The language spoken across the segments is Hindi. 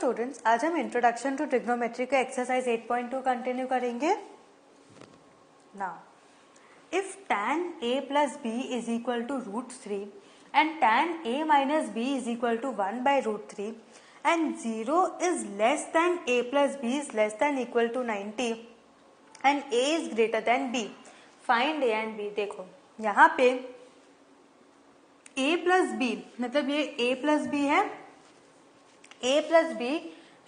स्टूडेंट्स, आज हम इंट्रोडक्शन टू ट्रिग्नोमेट्री का एक्सरसाइज 8.2 कंटिन्यू करेंगे। Now if tan a plus b is equal to √3 and tan a minus b is equal to 1 by √3 and 0 is less than a plus b is less than equal to 90 and a is greater than b, find a and b। देखो यहाँ पे a plus b मतलब ये a plus b है, a plus b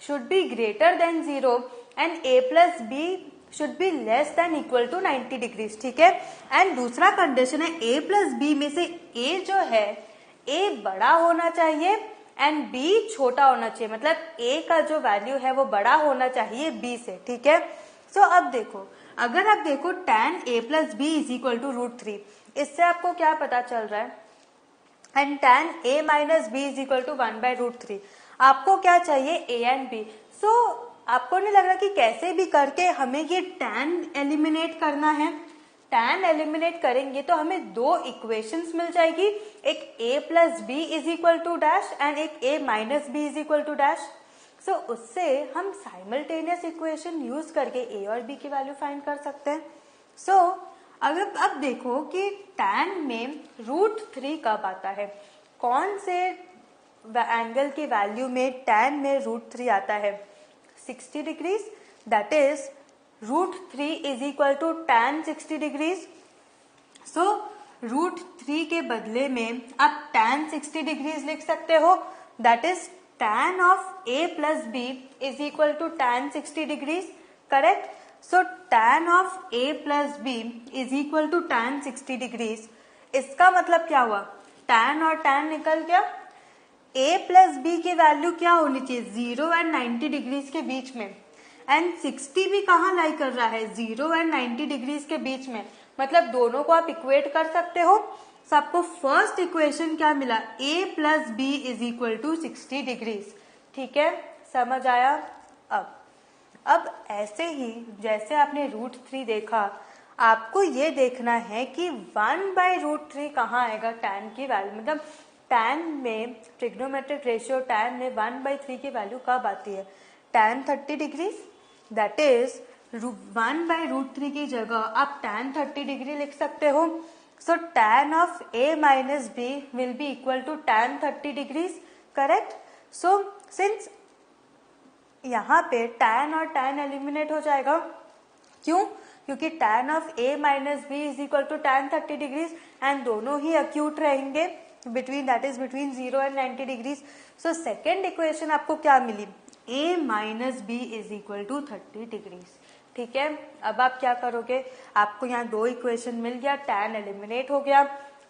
should be greater than 0 and a plus b should be less than equal to 90 degrees, ठीक है। एंड दूसरा कंडीशन है a plus b में से a जो है a बड़ा होना चाहिए एंड b छोटा होना चाहिए, मतलब a का जो वैल्यू है वो बड़ा होना चाहिए b से, ठीक है। सो अब देखो, अगर आप देखो tan a plus b is equal to √3, इससे आपको क्या पता चल रहा है, and tan a minus b is equal to 1 by √3। आपको क्या चाहिए, a एंड b। सो आपको नहीं लग रहा कि कैसे भी करके हमें ये tan एलिमिनेट करना है। tan एलिमिनेट करेंगे तो हमें दो इक्वेशंस मिल जाएगी, एक a plus b is equal to dash and एक a minus b is equal to dash. So उससे हम साइमल्टेनियस इक्वेशन यूज करके a और b की वैल्यू फाइंड कर सकते हैं। सो अगर अब देखो कि tan में √3 कब आता है, कौन से एंगल की वैल्यू में tan में √3 आता है, 60 degrees, that is √3 is equal to tan 60 degrees. So √3 के बदले में आप tan 60 डिग्रीज लिख सकते हो, that is tan of a plus b is equal to tan 60 degrees, correct. So tan of a plus b is equal to tan 60 degrees. इसका मतलब क्या हुआ, tan और tan निकल गया, a प्लस b की वैल्यू क्या होनी चाहिए, 0 एंड 90 डिग्रीज के बीच में, एंड 60 भी कहाँ लाई कर रहा है, 0 एंड 90 डिग्रीज के बीच में, मतलब दोनों को आप इक्वेट कर सकते हो। तो आपको फर्स्ट इक्वेशन क्या मिला, a plus b is equal to 60 degrees, ठीक है, समझ आया। अब ऐसे ही जैसे आपने √3 देखा, आपको ये देखना है कि 1 बाय √3 कहाँ आएगा tan की वैल्यू, मतलब tan में ट्रिग्नोमेट्रिक रेशियो tan में 1/3 की वैल्यू कब आती है, tan 30 degrees, that is 1 by √3 की जगह आप tan 30 डिग्री लिख सकते हो। So tan of a minus b will be equal to tan 30 degrees, correct. So since यहाँ पे tan और tan एलिमिनेट हो जाएगा, क्यों, क्योंकि tan of a minus b is equal to tan 30 degrees and दोनों ही अक्यूट रहेंगे between, that is between 0 and 90 degrees. So second equation आपको क्या मिली, a minus b is equal to 30 degrees, ठीक है। अब आप क्या करोगे, आपको यहाँ दो इक्वेशन मिल गया, tan एलिमिनेट हो गया।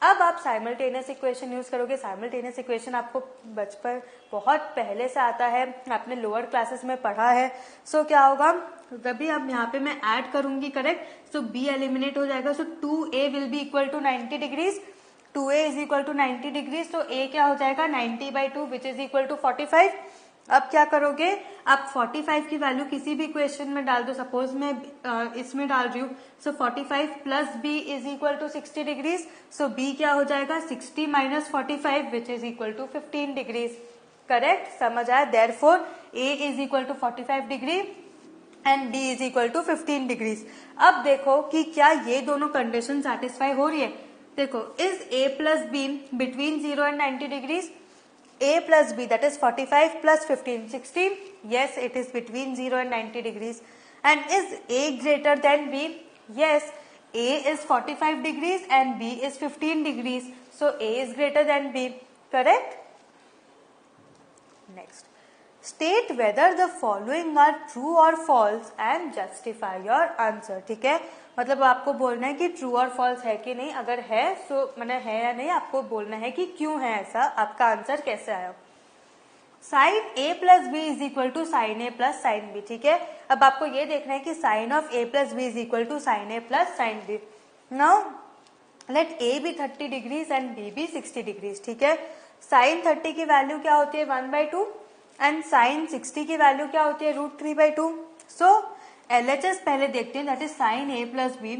अब आप साइमल्टेनियस इक्वेशन यूज करोगे। साइमल्टेनियस इक्वेशन आपको बचपन बहुत पहले से आता है, आपने लोअर क्लासेस में पढ़ा है। सो क्या होगा, तभी अब यहाँ पे मैं ऐड करूंगी, करेक्ट। सो b एलिमिनेट हो जाएगा, so 2a will be equal to 90 degrees, 2a is equal to 90 degrees, तो a क्या हो जाएगा 90/2 विच इज इक्वल टू 45। अब क्या करोगे, आप 45 की वैल्यू किसी भी इक्वेशन में डाल दो, सपोज मैं इसमें डाल रही हूँ। So 45 plus b is equal to 60 degrees, so b क्या हो जाएगा 60 minus 45 which is equal to 15 degrees, correct, समझ आया। Therefore a is equal to 45 degree and b is equal to 15 degrees. अब देखो कि क्या ये दोनों कंडीशन सेटिस्फाई हो रही है। देखो, is a plus b between 0 and 90 degrees, a plus b, that is 45 plus 15, 60. Yes, it is between 0 and 90 degrees. And is a greater than b? Yes, a is 45 degrees and b is 15 degrees. So a is greater than b. Correct? Next. State whether the following are true or false and justify your answer. ठीक है, मतलब आपको बोलना है कि ट्रू और फॉल्स है कि नहीं, अगर है तो मैंने है या नहीं, आपको बोलना है कि क्यों है ऐसा, आपका आंसर कैसे आया। Sine a plus b is equal to sine a plus sine b, ठीक है। अब आपको ये देखना है कि sine of a plus b is equal to sine a plus sine b. Now let a be 30 degrees and b भी 60 डिग्रीज, ठीक है। साइन 30 की वैल्यू क्या होती है 1/2 एंड साइन 60 की वैल्यू क्या होती है √3/2। सो LHS पहले देखते हैं, that is sine a plus b,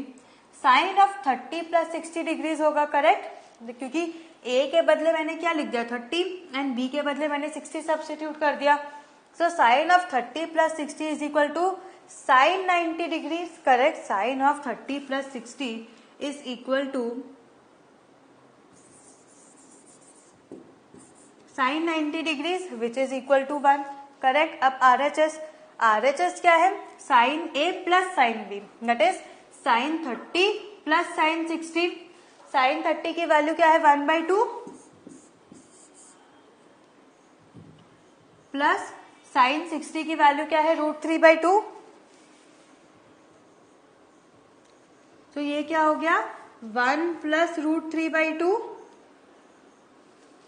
sine of 30 plus 60 degrees होगा, करेक्ट, क्योंकि a के बदले मैंने क्या लिख दिया 30 एंड b के बदले मैंने 60 सब्स्टिट्यूट कर दिया। So sin of 30 plus 60 is equal to sin 90 degrees. Correct. Sin of 30 plus 60 is equal to sin 90 degrees which is equal to 1. Correct. अब RHS क्या है? sin A plus sin B. That is sin 30 plus sin 60. sin 30 की वैल्यू क्या है? 1/2 प्लस sin 60 की वैल्यू क्या है? √3/2. तो ये क्या हो गया? 1 plus √3/2.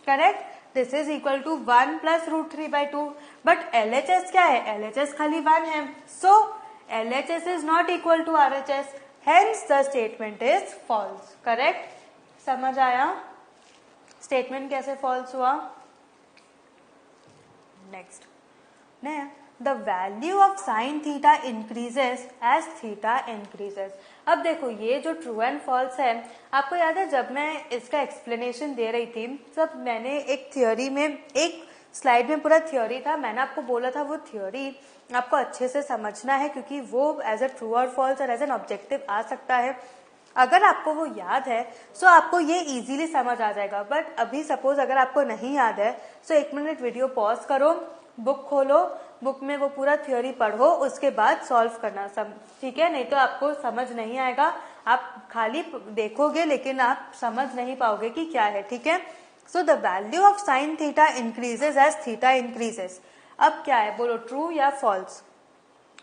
Correct. This is equal to 1 plus √3/2. But LHS क्या है? LHS खाली 1 है. So LHS is not equal to RHS. Hence the statement is false. Correct. समझ आया स्टेटमेंट कैसे फॉल्स हुआ? Next. The value of sine theta increases as theta increases. अब देखो ये जो ट्रू एंड फॉल्स है, आपको याद है जब मैं इसका एक्सप्लेनेशन दे रही थी तब मैंने एक थ्योरी में, एक स्लाइड में पूरा थ्योरी था, मैंने आपको बोला था वो थ्योरी आपको अच्छे से समझना है क्योंकि वो एज अ ट्रू और फॉल्स और एज एन ऑब्जेक्टिव आ सकता है. अगर आपको वो याद है सो आपको ये इजीली समझ आ जाएगा. बट अभी सपोज अगर आपको नहीं याद है सो 1 मिनट वीडियो पॉज करो, बुक खोलो, बुक में वो पूरा थ्योरी पढ़ो, उसके बाद सॉल्व करना सब. ठीक है. नहीं तो आपको समझ नहीं आएगा. आप खाली देखोगे लेकिन आप समझ नहीं पाओगे कि क्या है. ठीक है. So the value of sine theta increases as theta increases. अब क्या है बोलो, ट्रू या false?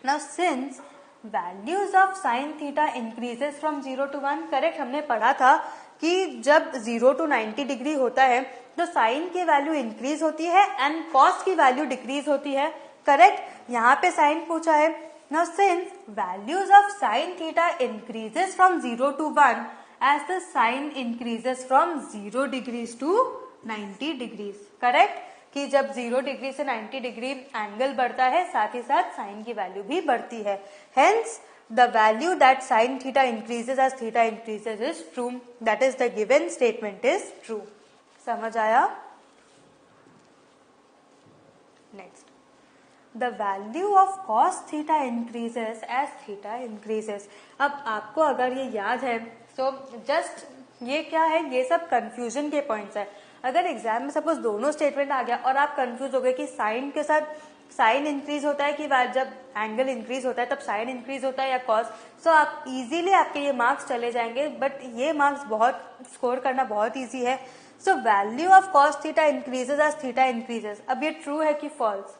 Now since values of sine theta increases from 0 to 1. Correct. हमने पढ़ा था कि जब 0 to 90 डिग्री होता है तो साइन की वैल्यू इंक्रीज होती है एंड कॉस की वैल्यू डिक्रीज होती है. करेक्ट. यहाँ पे साइन पूछा है. Now since values of sine theta increases from 0 to 1 as the sine increases from 0 degrees to 90 degrees. Correct. कि जब 0 डिग्री से 90 डिग्री एंगल बढ़ता है साथ ही साथ साइन की वैल्यू भी बढ़ती है. Hence the value that sine theta increases as theta increases is true. That is the given statement is true. समझ आया? Next. The value of cos theta increases as theta increases. अब आपको अगर ये याद है सो जस्ट ये क्या है, ये सब कंफ्यूजन के पॉइंट्स है. अगर एग्जाम में सपोज दोनों स्टेटमेंट आ गया और आप कंफ्यूज हो गए कि साइन के साथ साइन इंक्रीज होता है कि जब एंगल इंक्रीज होता है तब साइन इंक्रीज होता है या कॉस, सो आप इजीली आपके ये मार्क्स चले जाएंगे. बट ये मार्क्स बहुत स्कोर करना बहुत इजी है. So value of cos theta increases as theta increases. अब ये ट्रू है कि फॉल्स?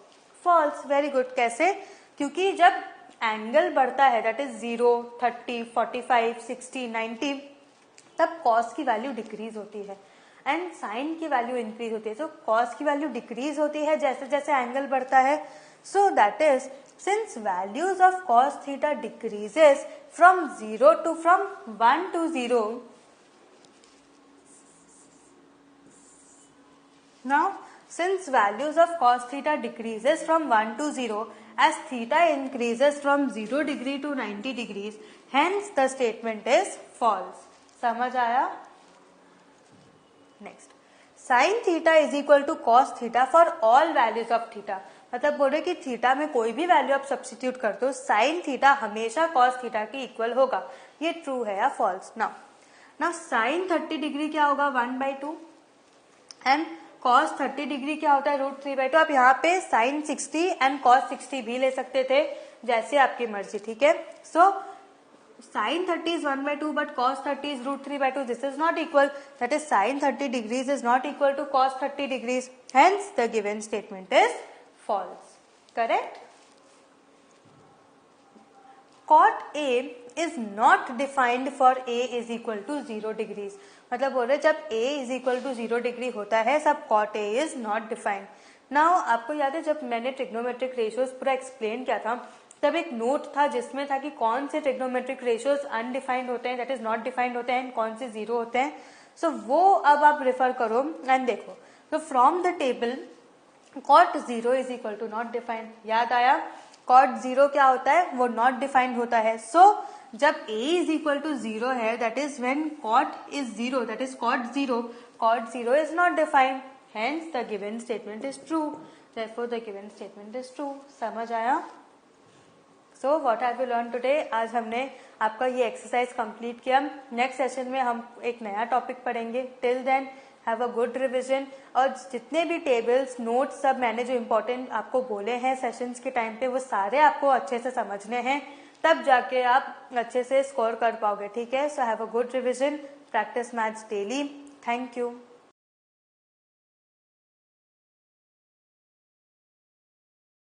फॉल्स. Very good. कैसे? क्योंकि जब एंगल बढ़ता है दैट इज 0, 30, 45, 60, 90 तब कॉस की वैल्यू डिक्रीज होती है एंड साइन की वैल्यू इंक्रीज होती है. सो कॉस की वैल्यू डिक्रीज होती है जैसे जैसे एंगल बढ़ता है. So that is since values of cos theta decreases from 0 to from 1 to 0. Now since values of cos theta decreases from 1 to 0 as theta increases from 0 degree to 90 degrees, hence the statement is false. समझ आया? Next. Sine theta is equal to cos theta for all values of theta. मतलब बोल रहे कि थीटा में कोई भी वैल्यू आप सब्स्टिट्यूट कर दो साइन थीटा हमेशा कॉस थीटा के इक्वल होगा. ये ट्रू है या फॉल्स? नाउ साइन 30 डिग्री क्या होगा? 1/2 एंड कॉस 30 डिग्री क्या होता है? √3/2. आप यहाँ पे साइन 60 एंड कॉस 60 भी ले सकते थे जैसे आपकी मर्जी. ठीक है. सो sin 30 is 1/2 but cos 30 is √3/2. This is not equal. That is sin 30 degrees is not equal to cos 30 degrees. Hence the given statement is false. Correct? Cot A is not defined for A is equal to 0 degrees. मतलब बोल रहे जब A is equal to 0 degree होता है सब cot A is not defined. Now आपको याद है जब मैंने ट्रिग्नोमेट्रिक रेशियोज पूरा एक्सप्लेन किया था तब एक नोट था जिसमें था कि कौन से ट्रिग्नोमेट्रिक रेशियोज अनडिफाइंड होते हैं, दैट इज नॉट डिफाइंड होते हैं, कौन से 0 होते हैं. सो वो अब आप रेफर करो एंड देखो. तो from the table cot 0 is equal to not defined. याद आया? कॉट 0 क्या होता है? वो नॉट डिफाइंड होता है. सो जब a इज इक्वल टू 0 है that is when cot is 0, that is cot 0. Cot 0 is not defined. Hence the given statement is true. therefore the given statement is true। समझ आया? So what have you learn today? आज हमने आपका ये एक्सरसाइज कंप्लीट किया। नेक्स्ट सेशन में हम एक नया टॉपिक पढ़ेंगे। Till then have a good revision, और जितने भी टेबल्स नोट्स सब मैंने जो इम्पोर्टेंट आपको बोले हैं सेशंस के टाइम पे वो सारे आपको अच्छे से समझने हैं, तब जाके आप अच्छे से स्कोर कर पाओगे। ठीक है? So have a good revision, practice maths daily. Thank you.